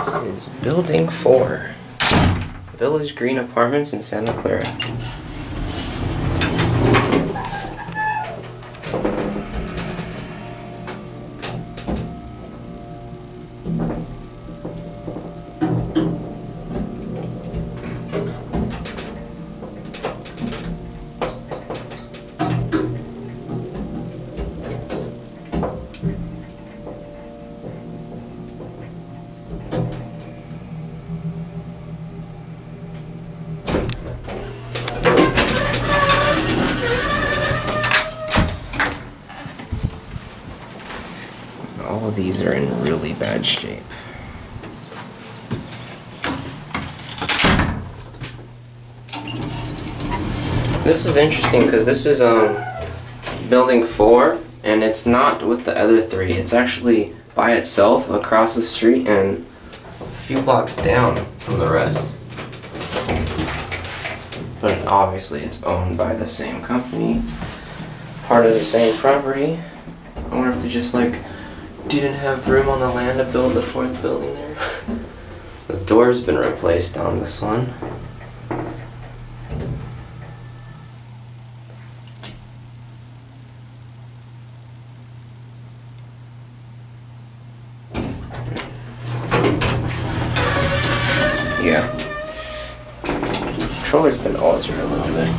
This is Building 4, Village Green Apartments in Santa Clara. All of these are in really bad shape. This is interesting because this is Building 4, and it's not with the other 3. It's actually by itself across the street and a few blocks down from the rest. But obviously it's owned by the same company, part of the same property. I wonder if they just didn't have room on the land to build the 4th building there. The door's been replaced on this one. Yeah. The controller's been altered a little bit.